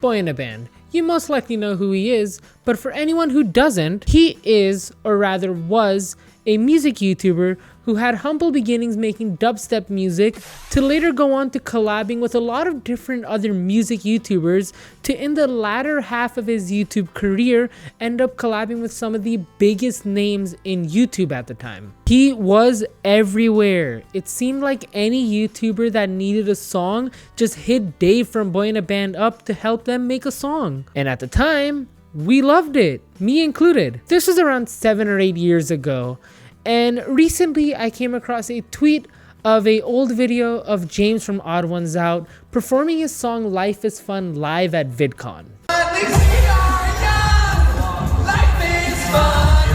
Boyinaband. You most likely know who he is, but for anyone who doesn't, he is, or rather was, a music YouTuber who had humble beginnings making dubstep music to later go on to collabing with a lot of different other music YouTubers to in the latter half of his YouTube career end up collabing with some of the biggest names in YouTube at the time. He was everywhere. It seemed like any YouTuber that needed a song just hit Dave from Boyinaband up to help them make a song. And at the time, we loved it, me included. This was around 7 or 8 years ago, and recently I came across a tweet of an old video of James from Odd Ones Out performing his song Life is Fun live at VidCon. At least we are young. Life is fun.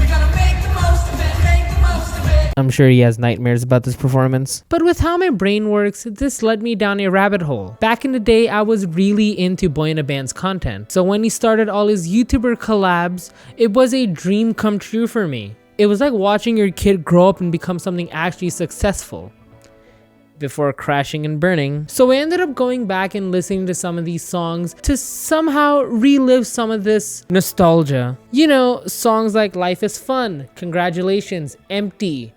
We gotta make the most of it, make the most of it. I'm sure he has nightmares about this performance. But with how my brain works, this led me down a rabbit hole. Back in the day, I was really into Boyinaband's content. So when he started all his YouTuber collabs, it was a dream come true for me. It was like watching your kid grow up and become something actually successful before crashing and burning. So I ended up going back and listening to some of these songs to somehow relive some of this nostalgia. You know, songs like Life is Fun, Congratulations, Empty,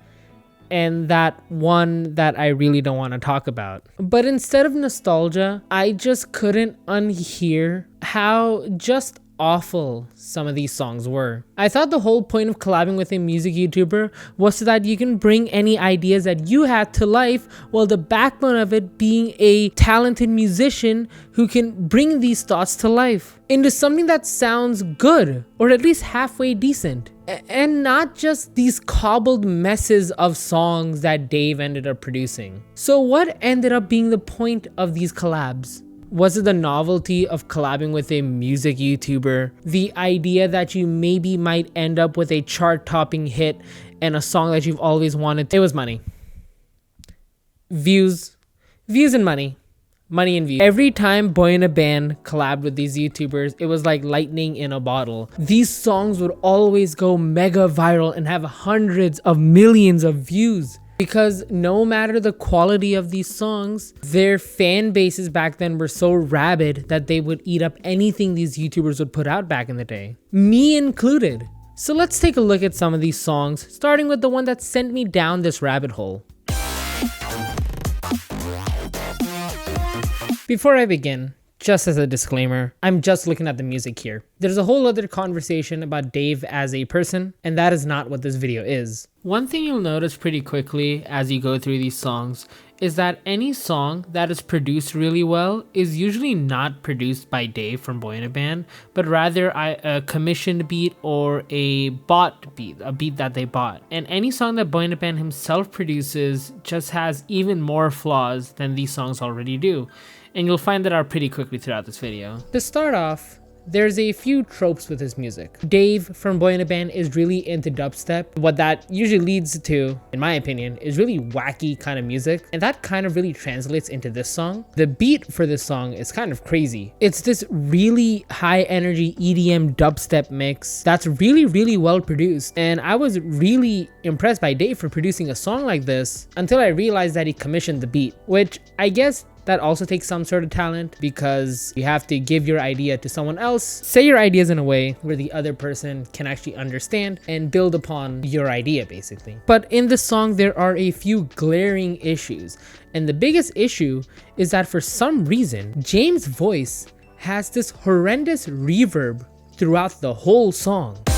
and that one that I really don't want to talk about. But instead of nostalgia, I just couldn't unhear how just awful some of these songs were. I thought the whole point of collabing with a music YouTuber was so that you can bring any ideas that you had to life, while the backbone of it being a talented musician who can bring these thoughts to life into something that sounds good, or at least halfway decent. And not just these cobbled messes of songs that Dave ended up producing. So what ended up being the point of these collabs? Was it the novelty of collabing with a music YouTuber? The idea that you maybe might end up with a chart-topping hit and a song that you've always wanted? It was money. Views and money. Money and views. Every time Boyinaband collabed with these YouTubers, it was like lightning in a bottle. These songs would always go mega viral and have hundreds of millions of views. Because no matter the quality of these songs, their fan bases back then were so rabid that they would eat up anything these YouTubers would put out back in the day. Me included. So let's take a look at some of these songs, starting with the one that sent me down this rabbit hole. Before I begin, just as a disclaimer, I'm just looking at the music here. There's a whole other conversation about Dave as a person, and that is not what this video is. One thing you'll notice pretty quickly as you go through these songs is that any song that is produced really well is usually not produced by Dave from Boyinaband, but rather a commissioned beat or a bought beat, a beat that they bought. And any song that Boyinaband himself produces just has even more flaws than these songs already do. And you'll find that out pretty quickly throughout this video. To start off, there's a few tropes with his music. Dave from Boyinaband is really into dubstep. What that usually leads to, in my opinion, is really wacky kind of music. And that kind of really translates into this song. The beat for this song is kind of crazy. It's this really high energy EDM dubstep mix that's really, really well produced. And I was really impressed by Dave for producing a song like this until I realized that he commissioned the beat, which I guess that also takes some sort of talent, because you have to give your idea to someone else, say your ideas in a way where the other person can actually understand and build upon your idea, basically. But in this song, there are a few glaring issues. And the biggest issue is that for some reason, James' voice has this horrendous reverb throughout the whole song. But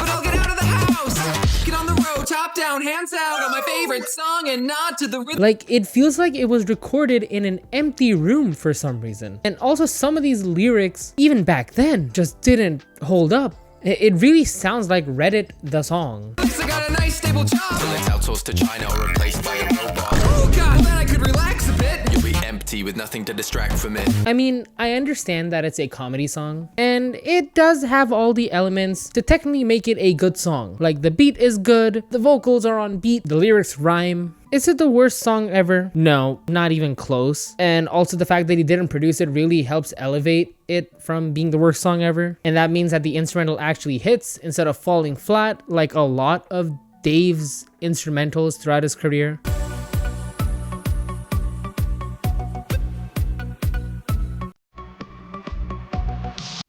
I'll get out of the house. Get on the road, top down, hands out on my favorite song and nod to the rhythm. Like, it feels like it was recorded in an empty room for some reason. And also some of these lyrics, even back then, just didn't hold up. It really sounds like Reddit the song. I got a nice stable job. Till it's outsourced to China or replaced by a robot. Oh god, well, then I could relax a bit. You'll be empty with nothing to distract from it. I mean, I understand that it's a comedy song, and it does have all the elements to technically make it a good song. Like, the beat is good, the vocals are on beat, the lyrics rhyme. Is it the worst song ever? No, not even close. And also the fact that he didn't produce it really helps elevate it from being the worst song ever. And that means that the instrumental actually hits instead of falling flat like a lot of Dave's instrumentals throughout his career.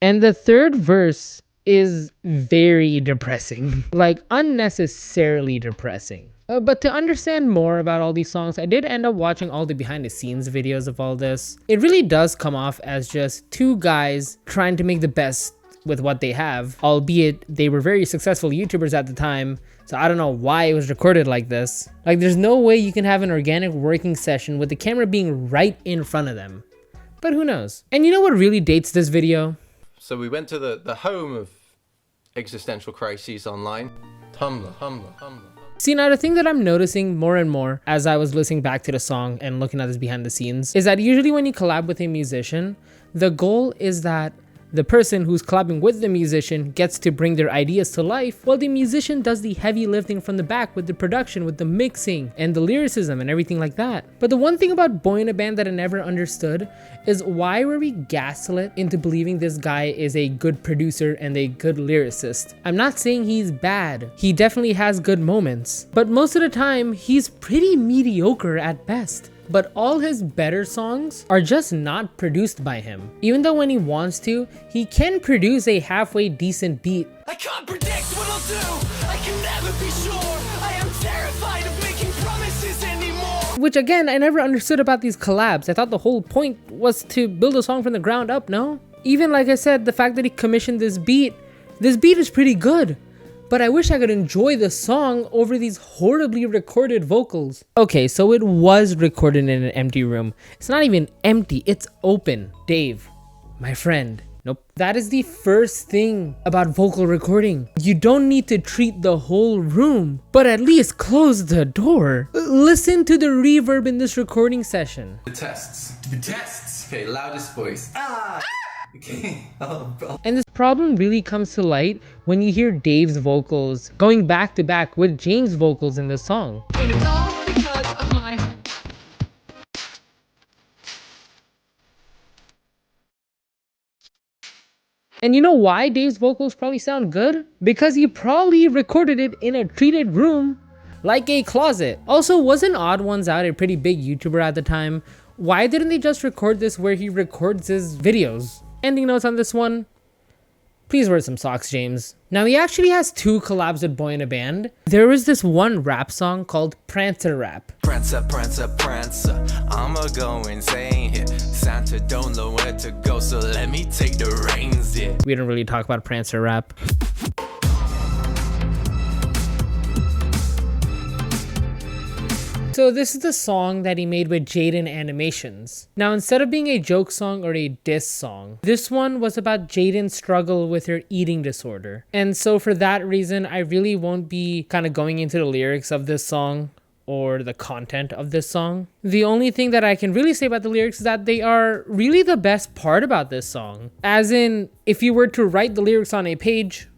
And the third verse is very depressing, like unnecessarily depressing. But to understand more about all these songs, I did end up watching all the behind the scenes videos of all this. It really does come off as just two guys trying to make the best with what they have, albeit they were very successful YouTubers at the time. So I don't know why it was recorded like this. Like, there's no way you can have an organic working session with the camera being right in front of them. But who knows? And you know what really dates this video? So we went to the home of existential crises online. Tumblr. See, now the thing that I'm noticing more and more as I was listening back to the song and looking at this behind the scenes is that usually when you collab with a musician, the goal is that the person who's collabing with the musician gets to bring their ideas to life, while the musician does the heavy lifting from the back with the production, with the mixing, and the lyricism and everything like that. But the one thing about Boyinaband that I never understood is why were we gaslit into believing this guy is a good producer and a good lyricist? I'm not saying he's bad. He definitely has good moments. But most of the time, he's pretty mediocre at best. But all his better songs are just not produced by him. Even though when he wants to, he can produce a halfway decent beat. I can't predict what I'll do. I can never be sure. I am terrified of making promises anymore. Which again, I never understood about these collabs. I thought the whole point was to build a song from the ground up, no? Even like I said, the fact that he commissioned this beat is pretty good. But I wish I could enjoy the song over these horribly recorded vocals. Okay, so it was recorded in an empty room. It's not even empty, it's open. Dave, my friend. Nope. That is the first thing about vocal recording. You don't need to treat the whole room, but at least close the door. Listen to the reverb in this recording session. The tests. Okay, loudest voice. Okay. And this problem really comes to light when you hear Dave's vocals going back to back with James' vocals in the song. And it's all because of my... And you know why Dave's vocals probably sound good? Because he probably recorded it in a treated room like a closet. Also, wasn't Odd Ones Out a pretty big YouTuber at the time? Why didn't they just record this where he records his videos? Ending notes on this one. Please wear some socks, James. Now, he actually has two collabs with Boyinaband. There was this one rap song called Prancer Rap. Prancer, I'ma go insane here. Santa don't know where to go, so let me take the reins, yeah. We don't really talk about Prancer Rap. So this is the song that he made with Jaden Animations. Now, instead of being a joke song or a diss song, this one was about Jaden's struggle with her eating disorder. And so for that reason, I really won't be kind of going into the lyrics of this song or the content of this song. The only thing that I can really say about the lyrics is that they are really the best part about this song. As in, if you were to write the lyrics on a page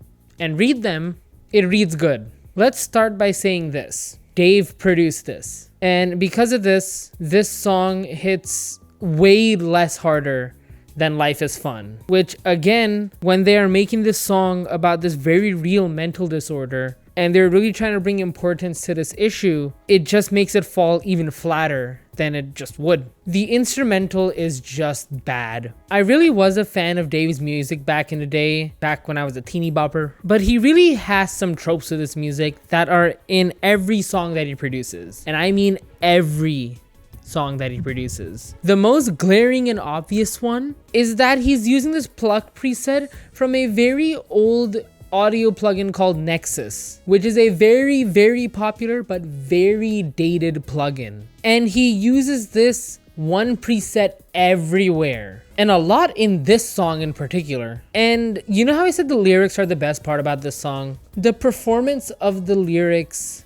and read them, it reads good. Let's start by saying this. Dave produced this. And because of this, this song hits way less harder than Life is Fun. Which again, when they are making this song about this very real mental disorder, and they're really trying to bring importance to this issue, it just makes it fall even flatter than it just would. The instrumental is just bad. I really was a fan of Dave's music back in the day, back when I was a teeny bopper, but he really has some tropes to this music that are in every song that he produces. And I mean every song that he produces. The most glaring and obvious one is that he's using this pluck preset from a very old audio plugin called Nexus, which is a very, very popular but very dated plugin. And he uses this one preset everywhere, and a lot in this song in particular. And you know how I said the lyrics are the best part about this song? The performance of the lyrics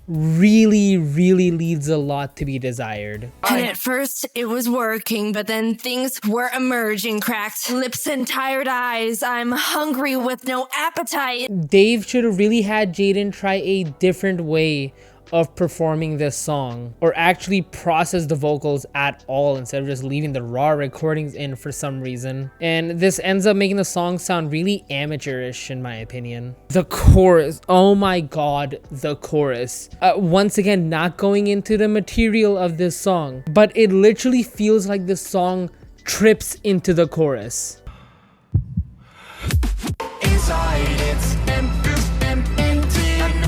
really leaves a lot to be desired. And at first it was working, but then things were emerging. Cracked lips and tired eyes. I'm hungry with no appetite. Dave should have really had Jaden try a different way of performing this song, or actually process the vocals at all instead of just leaving the raw recordings in for some reason. And this ends up making the song sound really amateurish in my opinion. The chorus, oh my god, the chorus. Once again, not going into the material of this song, but it literally feels like the song trips into the chorus. inside it's empty.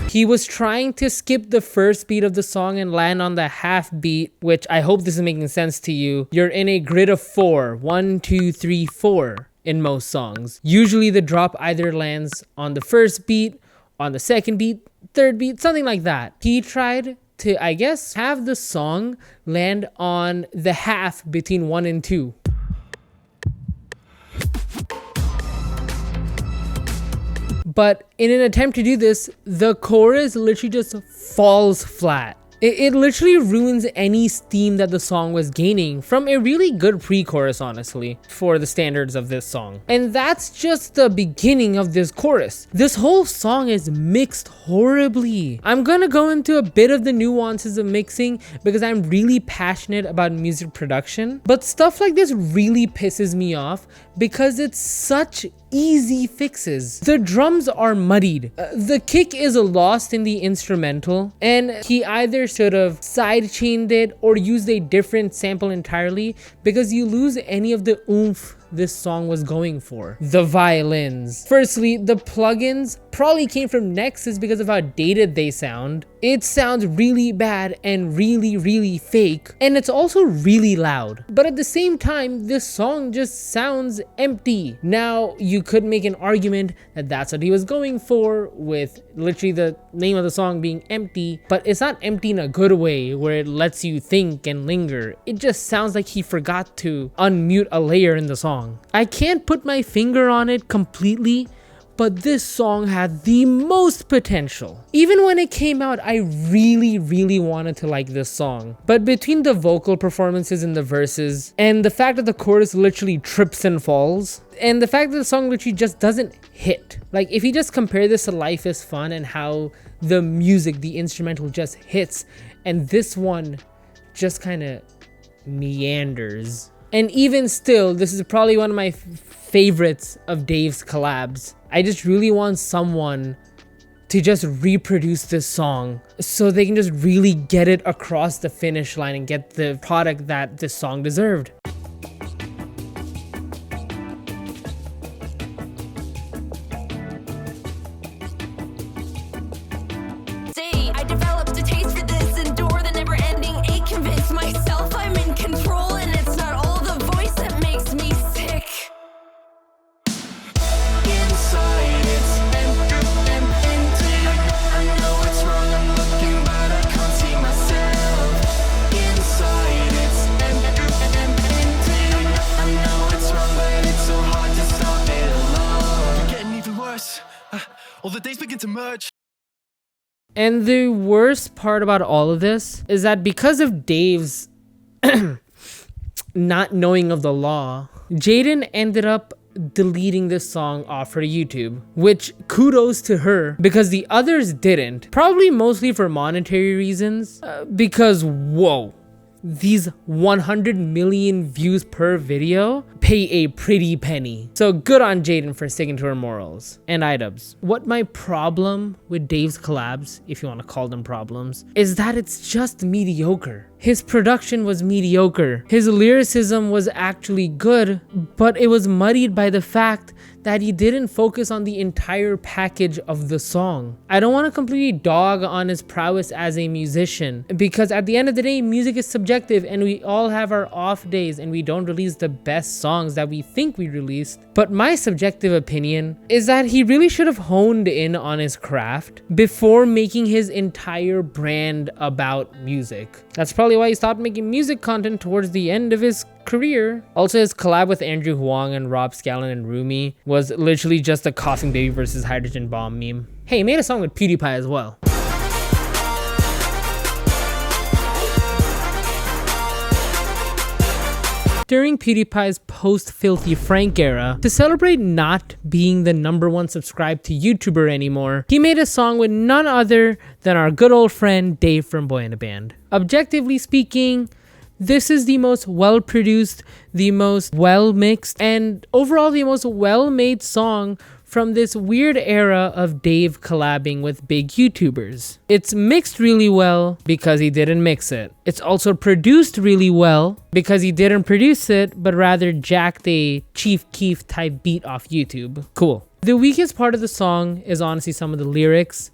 He was trying to skip the first beat of the song and land on the half beat, which I hope this is making sense to you. You're in a grid of 4, 1, 2, 3, 4 in most songs. Usually the drop either lands on the first beat, on the second beat, third beat, something like that. He tried to, I guess, have the song land on the half between 1 and 2. But in an attempt to do this, the chorus literally just falls flat. It literally ruins any steam that the song was gaining from a really good pre-chorus, honestly, for the standards of this song. And that's just the beginning of this chorus. This whole song is mixed horribly. I'm gonna go into a bit of the nuances of mixing because I'm really passionate about music production, but stuff like this really pisses me off because it's such easy fixes. The drums are muddied. The kick is lost in the instrumental, and he either should have sidechained it or used a different sample entirely because you lose any of the oomph this song was going for. The violins. Firstly, the plugins probably came from Nexus because of how dated they sound. It sounds really bad and really fake, and it's also really loud. But at the same time, this song just sounds empty. Now, you could make an argument that that's what he was going for with literally the name of the song being empty, but it's not empty in a good way where it lets you think and linger. It just sounds like he forgot to unmute a layer in the song. I can't put my finger on it completely, but this song had the most potential. Even when it came out, I really wanted to like this song. But between the vocal performances in the verses, and the fact that the chorus literally trips and falls, and the fact that the song literally just doesn't hit. Like, if you just compare this to Life is Fun and how the music, the instrumental just hits, and this one just kind of meanders. And even still, this is probably one of my favorites of Dave's collabs. I just really want someone to just reproduce this song so they can just really get it across the finish line and get the product that this song deserved. Say, I developed a taste for this, endure the never-ending ache, convince myself I'm in control, and it's not all the voice that makes me sick. Inside it's empty. I know it's wrong, I'm looking but I can't see myself. Inside it's empty. I know it's wrong but it's so hard to stop it alone. Getting even worse. All the days begin to merge. And the worst part about all of this is that because of Dave's not knowing of the law, Jaden ended up deleting this song off her YouTube, which kudos to her because the others didn't, probably mostly for monetary reasons, because whoa, these 100 million views per video pay a pretty penny. So good on Jaden for sticking to her morals. And iDubbbz. What my problem with Dave's collabs, if you want to call them problems, is that it's just mediocre. His production was mediocre. His lyricism was actually good, but it was muddied by the fact that he didn't focus on the entire package of the song. I don't want to completely dog on his prowess as a musician, because at the end of the day, music is subjective and we all have our off days and we don't release the best songs that we think we released. But my subjective opinion is that he really should have honed in on his craft before making his entire brand about music. That's probably why he stopped making music content towards the end of his career. Also, his collab with Andrew Huang and Rob Scallon and Rumi was literally just a coughing baby versus hydrogen bomb meme. Hey, he made a song with PewDiePie as well. During PewDiePie's post-Filthy Frank era, to celebrate not being the #1 subscribed to YouTuber anymore, he made a song with none other than our good old friend Dave from Boyinaband. Objectively speaking, this is the most well-produced, the most well-mixed, and overall the most well-made song from this weird era of Dave collabing with big YouTubers. It's mixed really well because he didn't mix it. It's also produced really well because he didn't produce it, but rather jacked a Chief Keef type beat off YouTube. Cool. The weakest part of the song is honestly some of the lyrics.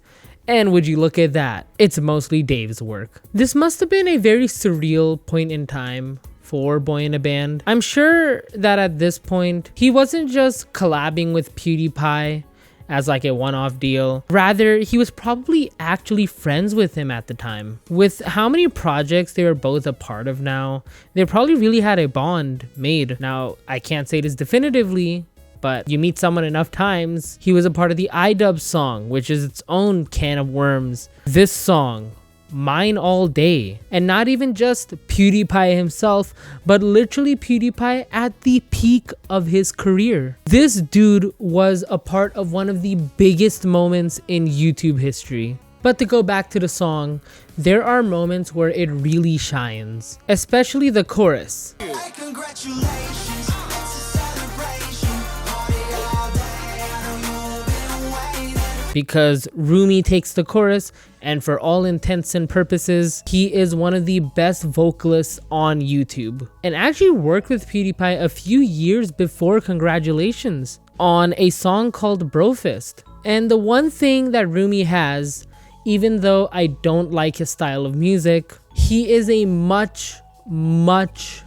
And would you look at that, it's mostly Dave's work. This must have been a very surreal point in time for Boyinaband. I'm sure that at this point, he wasn't just collabing with PewDiePie as like a one-off deal. Rather, he was probably actually friends with him at the time. With how many projects they were both a part of now, they probably really had a bond made. Now, I can't say this definitively, but you meet someone enough times. He was a part of the iDub song, which is its own can of worms. This song, Mine All Day, and not even just PewDiePie himself, but literally PewDiePie at the peak of his career. This dude was a part of one of the biggest moments in YouTube history. But to go back to the song, there are moments where it really shines, especially the chorus. Hey, congratulations, it's a celebration. Party all day, I know you've been waiting. Because Rumi takes the chorus, and for all intents and purposes, he is one of the best vocalists on YouTube, and actually worked with PewDiePie a few years before Congratulations on a song called Brofist. And the one thing that Rumi has, even though I don't like his style of music, he is a much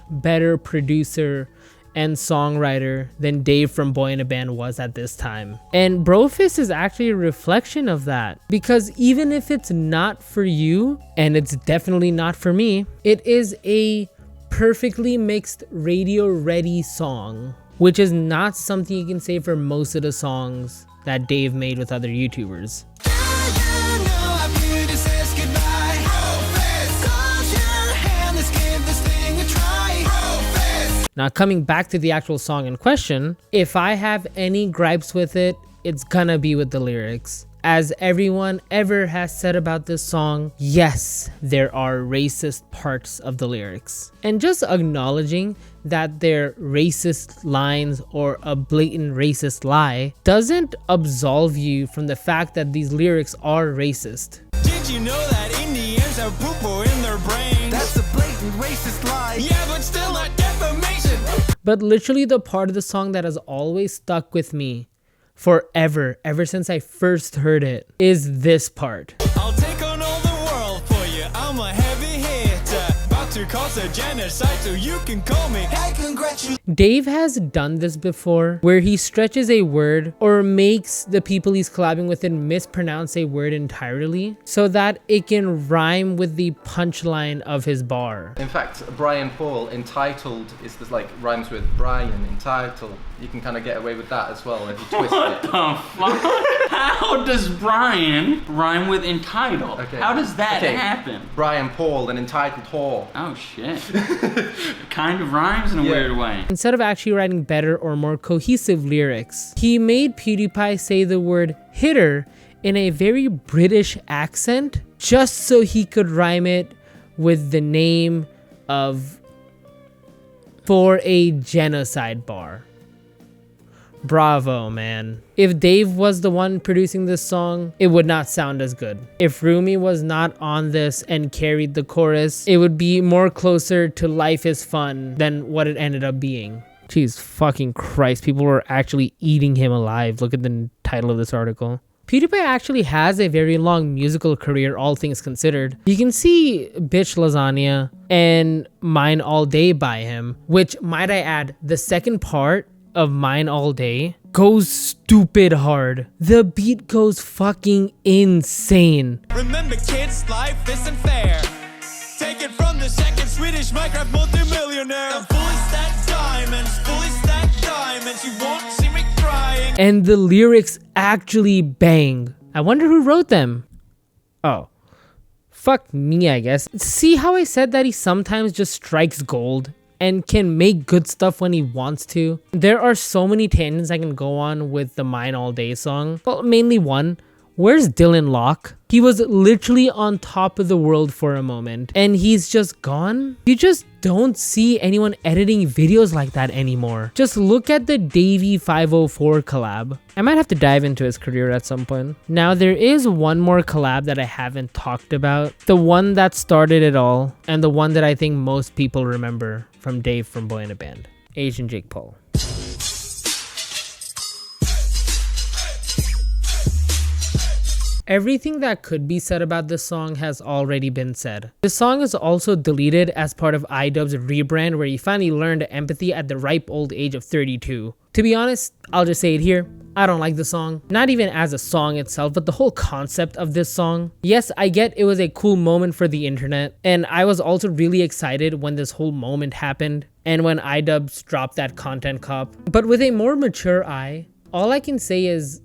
better producer and songwriter than Dave from Boyinaband was at this time. And Brofist is actually a reflection of that, because even if it's not for you, and it's definitely not for me, it is a perfectly mixed radio ready song, which is not something you can say for most of the songs that Dave made with other YouTubers. Now, coming back to the actual song in question, if I have any gripes with it, it's gonna be with the lyrics. As everyone ever has said about this song, yes, there are racist parts of the lyrics. And just acknowledging that they're racist lines or a blatant racist lie doesn't absolve you from the fact that these lyrics are racist. Did you know that Indians have poo-poo in their brain? That's a blatant racist lie. Yeah, but still not defamation. But literally the part of the song that has always stuck with me forever, ever since I first heard it, is this part. I'll take on all the world for you. I'm a heavy hitter, about to cause a genocide, so you can call me. Hey, congratulations. Dave has done this before, where he stretches a word or makes the people he's collabing with mispronounce a word entirely so that it can rhyme with the punchline of his bar. In fact, Brian Paul, entitled, is this like rhymes with Brian, entitled. You can kind of get away with that as well if you twist What it. the fuck? How does Brian rhyme with entitled? Okay. How does that Okay. happen? Brian Paul, an entitled whore. Oh shit. Kind of rhymes in a Yeah. weird way. Instead of actually writing better or more cohesive lyrics, he made PewDiePie say the word hitter in a very British accent just so he could rhyme it with the name of For a Genocide Bar. Bravo, man. If Dave was the one producing this song, it would not sound as good. If Rumi was not on this and carried the chorus, it would be more closer to Life is Fun than what it ended up being. Jeez fucking Christ, people were actually eating him alive. Look at the title of this article. PewDiePie actually has a very long musical career, all things considered. You can see Bitch Lasagna and Mine All Day by him, which, might I add, the second part of Mine All Day goes stupid hard. The beat goes fucking insane. Remember, kids, life isn't fair. Take it from the second Swedish Minecraft multimillionaire. I'm fully stacked diamonds. You won't see me crying. And the lyrics actually bang. I wonder who wrote them. Oh. Fuck me, I guess. See how I said that he sometimes just strikes gold and can make good stuff when he wants to? There are so many tangents I can go on with the Mine All Day song. Well, mainly one. Where's Dylan Locke? He was literally on top of the world for a moment and he's just gone. You just don't see anyone editing videos like that anymore. Just look at the Davey 504 collab. I might have to dive into his career at some point. Now there is one more collab that I haven't talked about. The one that started it all and the one that I think most people remember from Dave from Boyinaband. Asian Jake Paul. Everything that could be said about this song has already been said. This song is also deleted as part of iDubbbz's rebrand, where he finally learned empathy at the ripe old age of 32. To be honest, I'll just say it here, I don't like the song. Not even as a song itself, but the whole concept of this song. Yes, I get it was a cool moment for the internet, and I was also really excited when this whole moment happened and when iDubbbz dropped that content cop. But with a more mature eye, all I can say is,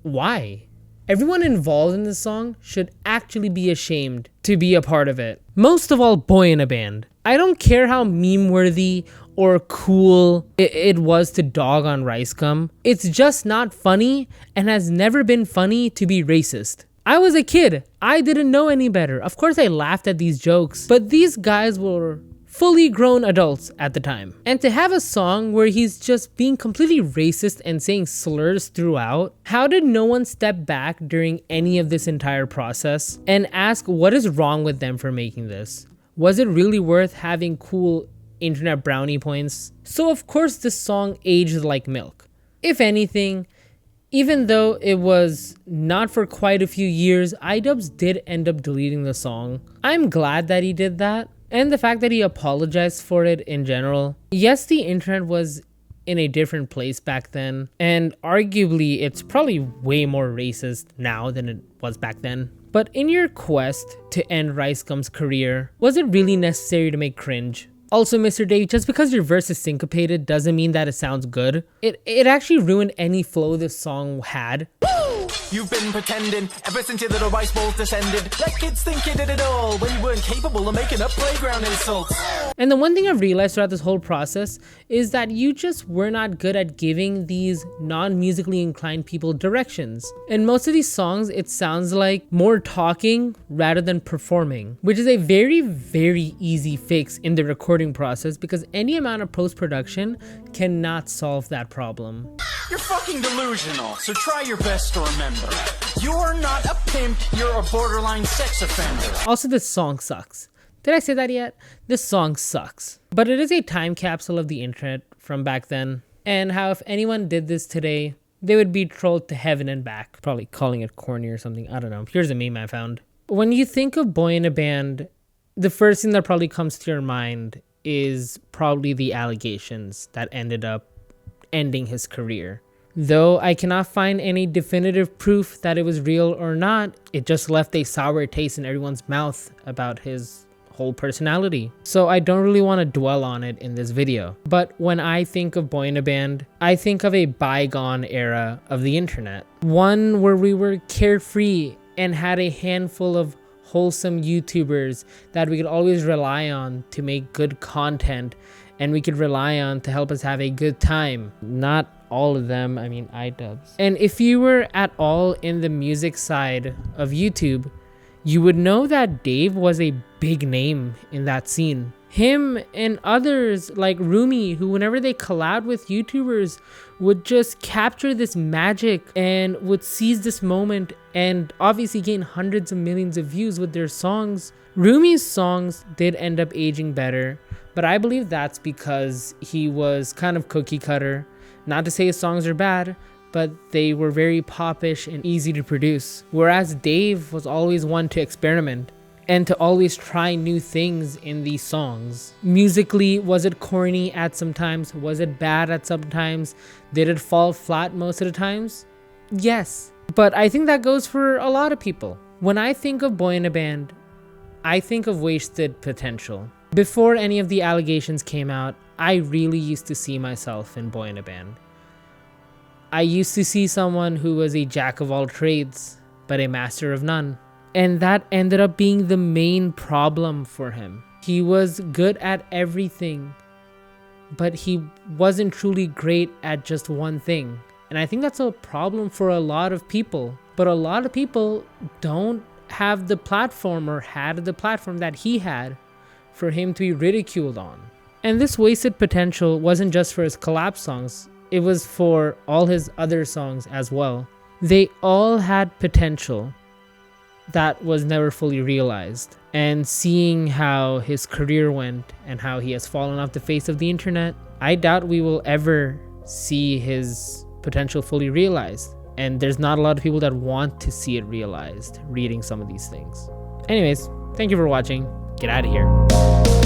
why? Everyone involved in this song should actually be ashamed to be a part of it. Most of all, Boyinaband. I don't care how meme-worthy or cool it was to dog on Rice Gum. It's just not funny and has never been funny to be racist. I was a kid. I didn't know any better. Of course I laughed at these jokes, but these guys were fully grown adults at the time. And to have a song where he's just being completely racist and saying slurs throughout, how did no one step back during any of this entire process and ask what is wrong with them for making this? Was it really worth having cool internet brownie points? So of course this song aged like milk. If anything, even though it was not for quite a few years, iDubbbz did end up deleting the song. I'm glad that he did that, and the fact that he apologized for it in general. Yes, the internet was in a different place back then, and arguably it's probably way more racist now than it was back then. But in your quest to end Rice Gum's career, was it really necessary to make cringe? Also, Mr. Dave, just because your verse is syncopated doesn't mean that it sounds good. It actually ruined any flow this song had. You've been pretending ever since your little rice balls descended. Like kids think you did it all when you weren't capable of making up playground insults. And the one thing I've realized throughout this whole process is that you just were not good at giving these non-musically inclined people directions. In most of these songs, it sounds like more talking rather than performing, which is a very, very easy fix in the recording process because any amount of post-production cannot solve that problem. You're fucking delusional, so try your best to remember. You're not a pimp, you're a borderline sex offender. Also, this song sucks. Did I say that yet? This song sucks. But it is a time capsule of the internet from back then, and how if anyone did this today, they would be trolled to heaven and back. Probably calling it corny or something, I don't know. Here's a meme I found. When you think of Boyinaband, the first thing that probably comes to your mind is probably the allegations that ended up ending his career. Though I cannot find any definitive proof that it was real or not, it just left a sour taste in everyone's mouth about his whole personality. So I don't really want to dwell on it in this video. But when I think of Boyinaband, I think of a bygone era of the internet. One where we were carefree and had a handful of wholesome YouTubers that we could always rely on to make good content and we could rely on to help us have a good time. Not all of them, I mean iDubbbz. And if you were at all in the music side of YouTube, you would know that Dave was a big name in that scene. Him and others like Rumi, who whenever they collabed with YouTubers would just capture this magic and would seize this moment and obviously gain hundreds of millions of views with their songs. Rumi's songs did end up aging better, but I believe that's because he was kind of cookie cutter. Not to say his songs are bad, but they were very popish and easy to produce. Whereas Dave was always one to experiment and to always try new things in these songs. Musically, was it corny at some times? Was it bad at some times? Did it fall flat most of the times? Yes. But I think that goes for a lot of people. When I think of Boyinaband, I think of wasted potential. Before any of the allegations came out, I really used to see myself in Boyinaband. I used to see someone who was a jack of all trades, but a master of none. And that ended up being the main problem for him. He was good at everything, but he wasn't truly great at just one thing. And I think that's a problem for a lot of people. But a lot of people don't have the platform or had the platform that he had for him to be ridiculed on. And this wasted potential wasn't just for his collab songs, it was for all his other songs as well. They all had potential that was never fully realized. And seeing how his career went and how he has fallen off the face of the internet, I doubt we will ever see his potential fully realized. And there's not a lot of people that want to see it realized reading some of these things. Anyways, thank you for watching. Get out of here.